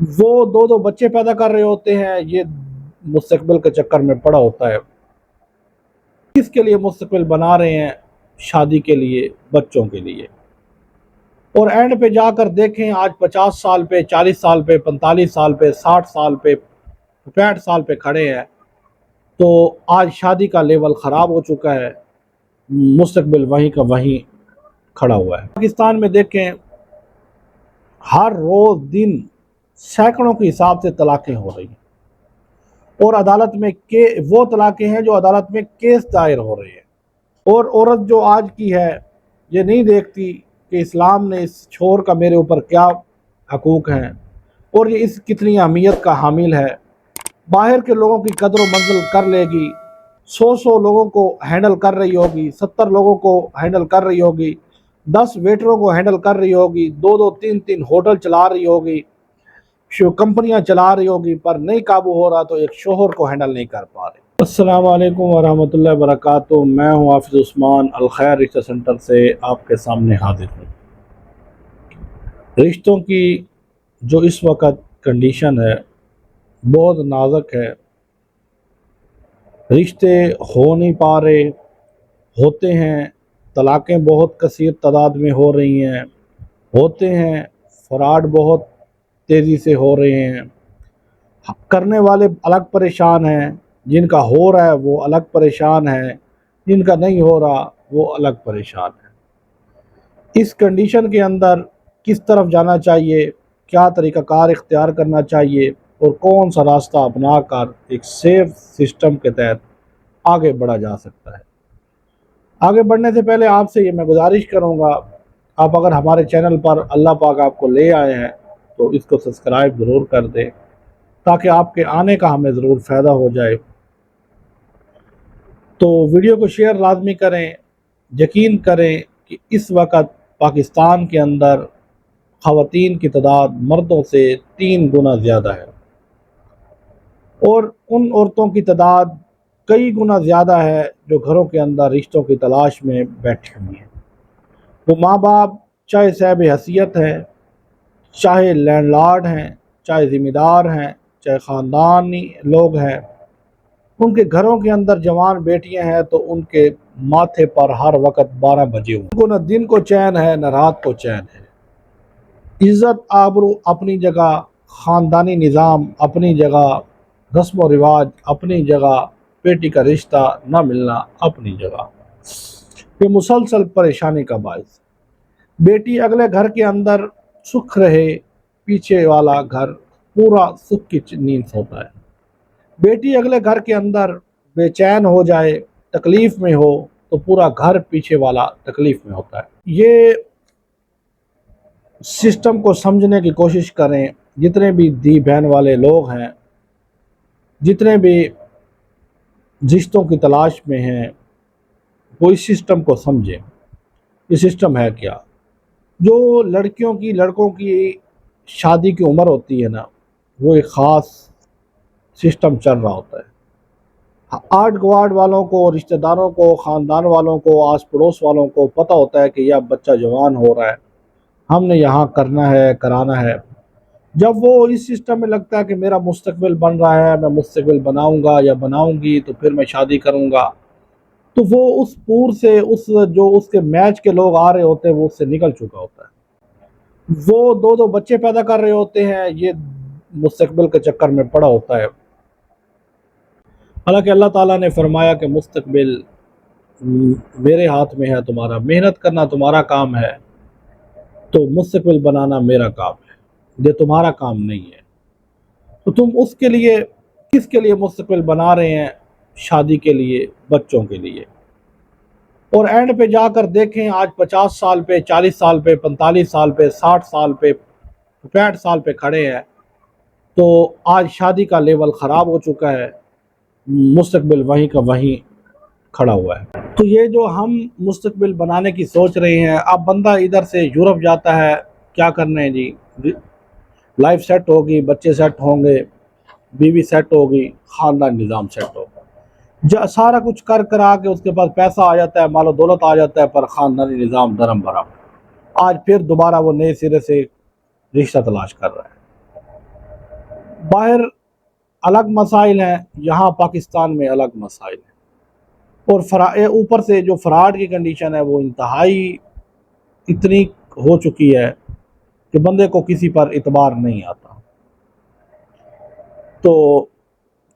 وہ دو دو بچے پیدا کر رہے ہوتے ہیں، یہ مستقبل کے چکر میں پڑا ہوتا ہے۔ کس کے لیے مستقبل بنا رہے ہیں؟ شادی کے لیے، بچوں کے لیے۔ اور اینڈ پہ جا کر دیکھیں، آج 50 سال پہ، 40 سال پہ، 45 سال پہ، 60 سال پہ، 65 سال پہ کھڑے ہیں، تو آج شادی کا لیول خراب ہو چکا ہے، مستقبل وہیں کا وہیں کھڑا ہوا ہے۔ پاکستان میں دیکھیں، ہر روز دن سینکڑوں کے حساب سے طلاقیں ہو رہی ہیں، اور عدالت میں وہ طلاقیں ہیں جو عدالت میں کیس دائر ہو رہے ہیں۔ اور عورت جو آج کی ہے، یہ نہیں دیکھتی کہ اسلام نے اس شوہر کا میرے اوپر کیا حقوق ہیں، اور یہ اس کتنی اہمیت کا حامل ہے۔ باہر کے لوگوں کی قدر و منزل کر لے گی، 100 لوگوں کو ہینڈل کر رہی ہوگی، 70 لوگوں کو ہینڈل کر رہی ہوگی، 10 ویٹروں کو ہینڈل کر رہی ہوگی، 2 3 ہوٹل چلا رہی ہوگی، کمپنیاں چلا رہی ہوگی، پر نہیں قابو ہو رہا تو ایک شوہر کو ہینڈل نہیں کر پا رہے۔ السلام علیکم ورحمۃ اللہ وبرکاتہ۔ میں ہوں حافظ عثمان، الخیر رشتہ سینٹر سے آپ کے سامنے حاضر ہوں۔ رشتوں کی جو اس وقت کنڈیشن ہے بہت نازک ہے۔ رشتے ہو نہیں پا رہے، ہوتے ہیں طلاقیں بہت کثیر تعداد میں ہو رہی ہیں، ہوتے ہیں فراڈ بہت تیزی سے ہو رہے ہیں۔ کرنے والے الگ پریشان ہیں، جن کا ہو رہا ہے وہ الگ پریشان ہے، جن کا نہیں ہو رہا وہ الگ پریشان ہے۔ اس کنڈیشن کے اندر کس طرف جانا چاہیے، کیا طریقہ کار اختیار کرنا چاہیے، اور کون سا راستہ اپنا کر ایک سیف سسٹم کے تحت آگے بڑھا جا سکتا ہے۔ آگے بڑھنے سے پہلے آپ سے یہ میں گزارش کروں گا، آپ اگر ہمارے چینل پر اللہ پاک آپ کو لے آئے ہیں تو اس کو سبسکرائب ضرور کر دیں، تاکہ آپ کے آنے کا ہمیں ضرور فائدہ ہو جائے۔ تو ویڈیو کو شیئر لازمی کریں۔ یقین کریں کہ اس وقت پاکستان کے اندر خواتین کی تعداد مردوں سے 3 گنا زیادہ ہے، اور ان عورتوں کی تعداد کئی گنا زیادہ ہے جو گھروں کے اندر رشتوں کی تلاش میں بیٹھی ہوئی ہیں۔ وہ ماں باپ چاہے صاحب حیثیت ہیں، چاہے لینڈ لارڈ ہیں، چاہے ذمہ دار ہیں، چاہے خاندانی لوگ ہیں، ان کے گھروں کے اندر جوان بیٹیاں ہیں تو ان کے ماتھے پر ہر وقت 12 بجے ہوئے، ان کو نہ دن کو چین ہے نہ رات کو چین ہے۔ عزت آبرو اپنی جگہ، خاندانی نظام اپنی جگہ، رسم و رواج اپنی جگہ، بیٹی کا رشتہ نہ ملنا اپنی جگہ، یہ مسلسل پریشانی کا باعث۔ بیٹی اگلے گھر کے اندر سکھ رہے، پیچھے والا گھر پورا سکھ کی نیند سوتا ہے۔ بیٹی اگلے گھر کے اندر بے چین ہو جائے، تکلیف میں ہو، تو پورا گھر پیچھے والا تکلیف میں ہوتا ہے۔ یہ سسٹم کو سمجھنے کی کوشش کریں، جتنے بھی دی بہن والے لوگ ہیں، جتنے بھی رشتوں کی تلاش میں ہیں، وہ اس سسٹم کو سمجھیں۔ یہ سسٹم ہے کیا؟ جو لڑکیوں کی لڑکوں کی شادی کی عمر ہوتی ہے نا، وہ ایک خاص سسٹم چل رہا ہوتا ہے۔ آرٹ گواڈ والوں کو، رشتہ داروں کو، خاندان والوں کو، آس پڑوس والوں کو پتہ ہوتا ہے کہ یہ بچہ جوان ہو رہا ہے، ہم نے یہاں کرنا ہے، کرانا ہے۔ جب وہ اس سسٹم میں لگتا ہے کہ میرا مستقبل بن رہا ہے، میں مستقبل بناؤں گا یا بناؤں گی تو پھر میں شادی کروں گا، تو وہ اس پور سے، جو اس کے میچ کے لوگ آ رہے ہوتے ہیں، وہ اس سے نکل چکا ہوتا ہے۔ وہ 2 بچے پیدا کر رہے ہوتے ہیں، یہ مستقبل کے چکر میں پڑا ہوتا ہے۔ حالانکہ اللہ تعالیٰ نے فرمایا کہ مستقبل میرے ہاتھ میں ہے، تمہارا محنت کرنا تمہارا کام ہے، تو مستقبل بنانا میرا کام ہے، یہ تمہارا کام نہیں ہے۔ تو تم اس کے لیے، کس کے لیے مستقبل بنا رہے ہیں؟ شادی کے لیے، بچوں کے لیے۔ اور اینڈ پہ جا کر دیکھیں، آج 50 سال پہ، 40 سال پہ، 45 سال پہ، 60 سال پہ، 65 سال پہ کھڑے ہیں، تو آج شادی کا لیول خراب ہو چکا ہے، مستقبل وہیں کا وہیں کھڑا ہوا ہے۔ تو یہ جو ہم مستقبل بنانے کی سوچ رہے ہیں، اب بندہ ادھر سے یورپ جاتا ہے، کیا کرنا ہے جی، لائف سیٹ ہوگی، بچے سیٹ ہوں گے، بیوی سیٹ ہوگی، خاندان نظام سیٹ ہوگا، سارا کچھ کر کرا کے اس کے پاس پیسہ آ جاتا ہے، مال و دولت آ جاتا ہے، پر خاندانی نظام درم برہم۔ آج پھر دوبارہ وہ نئے سرے سے رشتہ تلاش کر رہا ہے۔ باہر الگ مسائل ہیں، یہاں پاکستان میں الگ مسائل ہیں، اور اوپر سے جو فراڈ کی کنڈیشن ہے وہ انتہائی اتنی ہو چکی ہے کہ بندے کو کسی پر اعتبار نہیں آتا۔ تو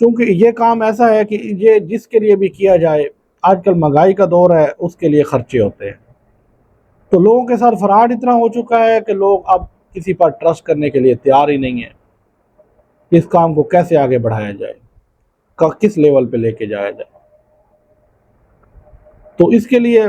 کیونکہ یہ کام ایسا ہے کہ یہ جس کے لیے بھی کیا جائے، آج کل مہنگائی کا دور ہے، اس کے لیے خرچے ہوتے ہیں، تو لوگوں کے ساتھ فراڈ اتنا ہو چکا ہے کہ لوگ اب کسی پر ٹرسٹ کرنے کے لیے تیار ہی نہیں ہیں۔ اس کام کو کیسے آگے بڑھایا جائے، کس لیول پہ لے کے جایا جائے، تو اس کے لیے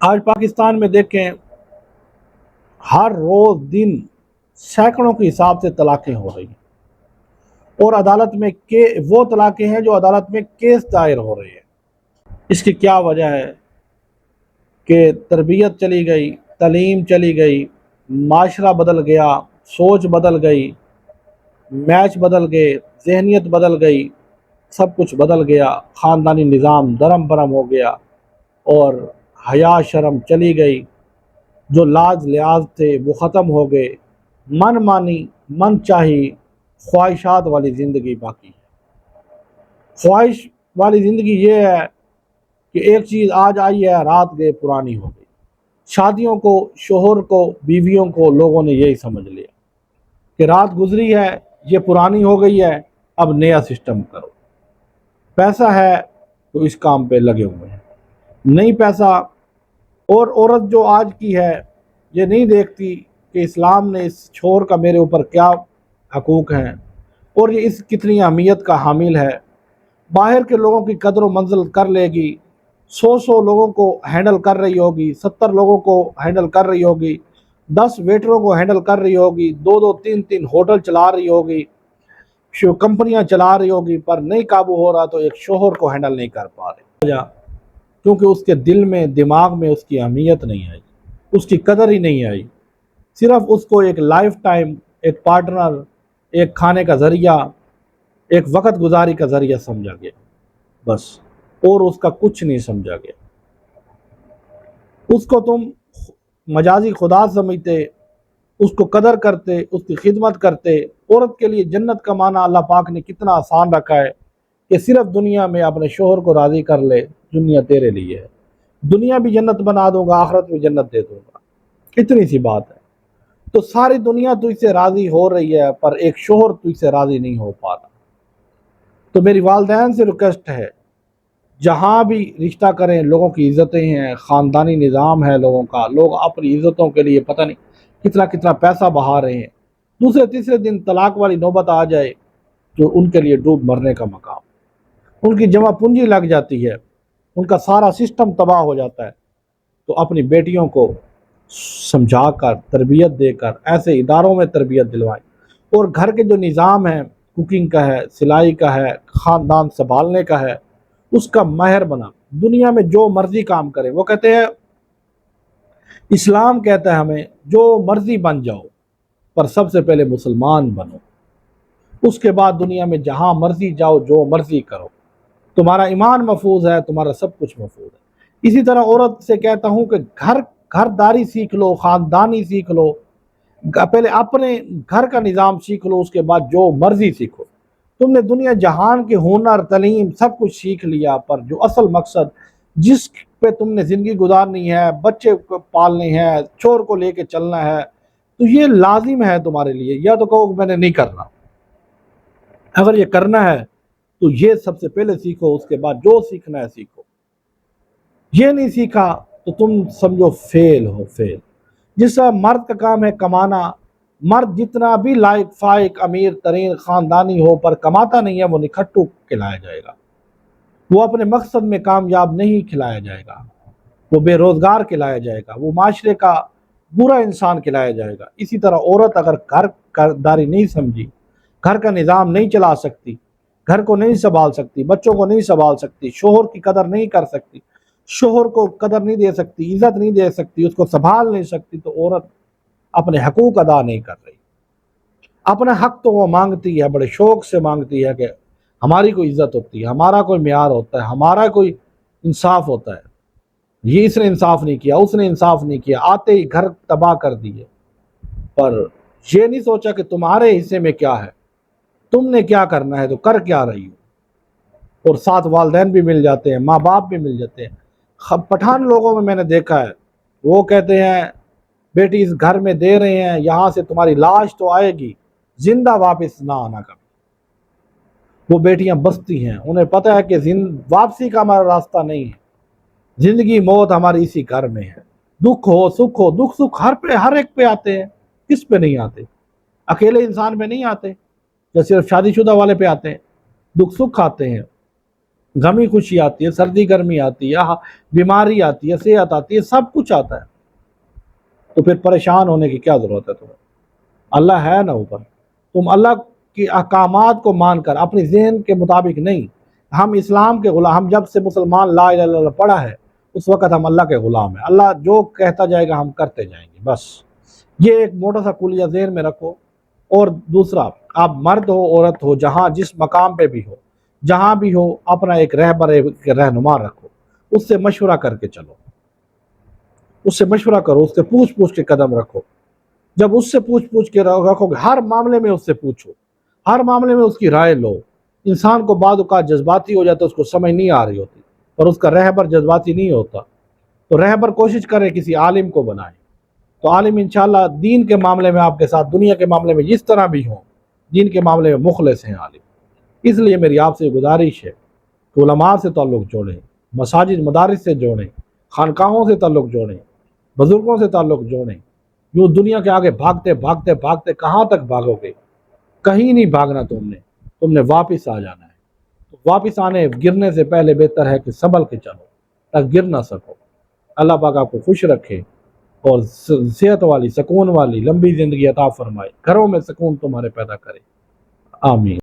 آج پاکستان میں دیکھیں ہر روز دن سینکڑوں کے حساب سے طلاقیں ہو رہی ہیں، اور عدالت میں وہ طلاقیں ہیں جو عدالت میں کیس دائر ہو رہے ہیں۔ اس کی کیا وجہ ہے کہ تربیت چلی گئی، تعلیم چلی گئی، معاشرہ بدل گیا، سوچ بدل گئی، میچ بدل گئے، ذہنیت بدل گئی، سب کچھ بدل گیا، خاندانی نظام درم برم ہو گیا، اور حیا شرم چلی گئی، جو لاج لحاظ تھے وہ ختم ہو گئے، من مانی من چاہی خواہشات والی زندگی باقی ہے۔ خواہش والی زندگی یہ ہے کہ ایک چیز آج آئی ہے، رات گئے پرانی ہو گئی۔ شادیوں کو، شوہر کو، بیویوں کو لوگوں نے یہی سمجھ لیا کہ رات گزری ہے، یہ پرانی ہو گئی ہے، اب نیا سسٹم کرو۔ پیسہ ہے تو اس کام پہ لگے ہوئے ہیں، نہیں پیسہ، اور عورت جو آج کی ہے یہ نہیں دیکھتی کہ اسلام نے اس چھوڑ کا میرے اوپر کیا حقوق ہیں، اور یہ اس کتنی اہمیت کا حامل ہے۔ باہر کے لوگوں کی قدر و منزل کر لے گی، 100 لوگوں کو ہینڈل کر رہی ہوگی، 70 لوگوں کو ہینڈل کر رہی ہوگی، 10 ویٹروں کو ہینڈل کر رہی ہوگی، 2 3 ہوٹل چلا رہی ہوگی، کمپنیاں چلا رہی ہوگی، پر نہیں قابو ہو رہا تو ایک شوہر کو ہینڈل نہیں کر پا رہے، کیونکہ اس کے دل میں، دماغ میں اس کی اہمیت نہیں آئی، اس کی قدر ہی نہیں آئی، صرف اس کو ایک لائف ٹائم، ایک پارٹنر، ایک کھانے کا ذریعہ، ایک وقت گزاری کا ذریعہ سمجھا گیا بس، اور اس کا کچھ نہیں سمجھا گیا۔ اس کو تم مجازی خدا سمجھتے، اس کو قدر کرتے، اس کی خدمت کرتے۔ عورت کے لیے جنت کا معنی اللہ پاک نے کتنا آسان رکھا ہے کہ صرف دنیا میں اپنے شوہر کو راضی کر لے، دنیا تیرے لیے ہے، دنیا بھی جنت بنا دوں گا، آخرت بھی جنت دے دوں گا، اتنی سی بات ہے۔ تو ساری دنیا تجھ سے راضی ہو رہی ہے، پر ایک شوہر تجھ سے راضی نہیں ہو پاتا۔ تو میری والدین سے ریکویسٹ ہے، جہاں بھی رشتہ کریں، لوگوں کی عزتیں ہیں، خاندانی نظام ہے لوگوں کا، لوگ اپنی عزتوں کے لیے پتہ نہیں کتنا پیسہ بہا رہے ہیں، دوسرے تیسرے دن طلاق والی نوبت آ جائے تو ان کے لیے ڈوب مرنے کا مقام، ان کی جمع پونجی لگ جاتی ہے، ان کا سارا سسٹم تباہ ہو جاتا ہے۔ تو اپنی بیٹیوں کو سمجھا کر، تربیت دے کر، ایسے اداروں میں تربیت دلوائیں، اور گھر کے جو نظام ہے، کوکنگ کا ہے، سلائی کا ہے، خاندان سنبھالنے کا ہے، اس کا ماہر بنا۔ دنیا میں جو مرضی کام کرے، وہ کہتے ہیں، اسلام کہتا ہے ہمیں جو مرضی بن جاؤ، پر سب سے پہلے مسلمان بنو، اس کے بعد دنیا میں جہاں مرضی جاؤ، جو مرضی کرو، تمہارا ایمان محفوظ ہے، تمہارا سب کچھ محفوظ ہے۔ اسی طرح عورت سے کہتا ہوں کہ گھر داری سیکھ لو، خاندانی سیکھ لو، پہلے اپنے گھر کا نظام سیکھ لو، اس کے بعد جو مرضی سیکھو۔ تم نے دنیا جہان کے ہنر، تعلیم، سب کچھ سیکھ لیا، پر جو اصل مقصد جس پہ تم نے زندگی گزارنی ہے، بچے کو پالنے ہیں، چور کو لے کے چلنا ہے، تو یہ لازم ہے تمہارے لیے، یا تو کہو کہ میں نے نہیں کرنا۔ اگر یہ کرنا ہے تو یہ سب سے پہلے سیکھو، اس کے بعد جو سیکھنا ہے سیکھو۔ یہ نہیں سیکھا تو تم سمجھو فیل ہو، فیل۔ جس طرح مرد کا کام ہے کمانا، مرد جتنا بھی لائق فائق امیر ترین خاندانی ہو، پر کماتا نہیں ہے، وہ نکھٹو کھلایا جائے گا، وہ اپنے مقصد میں کامیاب نہیں کھلایا جائے گا، وہ بے روزگار کھلایا جائے گا، وہ معاشرے کا برا انسان کھلایا جائے گا۔ اسی طرح عورت اگر گھر داری نہیں سمجھی، گھر کا نظام نہیں چلا سکتی، گھر کو نہیں سنبھال سکتی، بچوں کو نہیں سنبھال سکتی، شوہر کی قدر نہیں کر سکتی، شوہر کو قدر نہیں دے سکتی، عزت نہیں دے سکتی، اس کو سنبھال نہیں سکتی، تو عورت اپنے حقوق ادا نہیں کر رہی۔ اپنا حق تو وہ مانگتی ہے، بڑے شوق سے مانگتی ہے کہ ہماری کوئی عزت ہوتی ہے، ہمارا کوئی معیار ہوتا ہے، ہمارا کوئی انصاف ہوتا ہے۔ یہ اس نے انصاف نہیں کیا، اس نے انصاف نہیں کیا، آتے ہی گھر تباہ کر دیے۔ پر یہ نہیں سوچا کہ تمہارے حصے میں کیا ہے، تم نے کیا کرنا ہے تو کر کیا رہی ہو۔ اور ساتھ والدین بھی مل جاتے ہیں، ماں باپ بھی مل جاتے ہیں۔ پٹھان لوگوں میں نے دیکھا ہے، وہ کہتے ہیں بیٹی اس گھر میں دے رہے ہیں، یہاں سے تمہاری لاش تو آئے گی، زندہ واپس نہ آنا کبھی۔ وہ بیٹیاں بستی ہیں، انہیں پتہ ہے کہ واپسی کا ہمارا راستہ نہیں ہے، زندگی موت ہماری اسی گھر میں ہے۔ دکھ ہو سکھ ہو، دکھ سکھ ہر ایک پہ آتے ہیں، کس پہ نہیں آتے؟ اکیلے انسان پہ نہیں آتے، یا صرف شادی شدہ والے پہ آتے ہیں؟ دکھ سکھ آتے ہیں، غمی خوشی آتی ہے، سردی گرمی آتی ہے، بیماری آتی ہے، صحت آتی ہے، سب کچھ آتا ہے۔ تو پھر پریشان ہونے کی کیا ضرورت ہے تمہیں؟ اللہ ہے نا اوپر۔ تم اللہ کی احکامات کو مان کر اپنی ذہن کے مطابق نہیں، ہم اسلام کے غلام، ہم جب سے مسلمان لا الہ الا اللہ پڑھا ہے اس وقت ہم اللہ کے غلام ہیں، اللہ جو کہتا جائے گا ہم کرتے جائیں گے، بس یہ ایک موٹا سا کلیہ ذہن میں رکھو۔ اور دوسرا، آپ مرد ہو عورت ہو، جہاں جس مقام پہ بھی ہو، جہاں بھی ہو، اپنا ایک رہبر ایک رہنما رکھو، اس سے مشورہ کر کے چلو، اس سے مشورہ کرو، اس سے پوچھ پوچھ کے قدم رکھو۔ جب اس سے پوچھ کے رکھو گے، ہر معاملے میں اس سے پوچھو، ہر معاملے میں اس کی رائے لو۔ انسان کو بعض اوقات جذباتی ہو جاتا ہے، اس کو سمجھ نہیں آ رہی ہوتی، اور اس کا رہبر جذباتی نہیں ہوتا، تو رہبر کوشش کرے کسی عالم کو بنائے، تو عالم انشاءاللہ دین کے معاملے میں آپ کے ساتھ، دنیا کے معاملے میں جس طرح بھی ہوں، دین کے معاملے میں مخلص ہیں عالم۔ اس لیے میری آپ سے گزارش ہے کہ علماء سے تعلق جوڑیں، مساجد مدارس سے جوڑیں، خانقاہوں سے تعلق جوڑیں، بزرگوں سے تعلق جوڑیں۔ یوں دنیا کے آگے بھاگتے بھاگتے بھاگتے کہاں تک بھاگو گے؟ کہیں نہیں بھاگنا، تم نے واپس آ جانا ہے۔ تو واپس آنے گرنے سے پہلے بہتر ہے کہ سنبھل کے چلو تاکہ گر نہ سکو۔ اللہ پاک آپ کو خوش رکھے اور صحت والی، سکون والی لمبی زندگی عطا فرمائے، گھروں میں سکون تمہارے پیدا کرے، آمین۔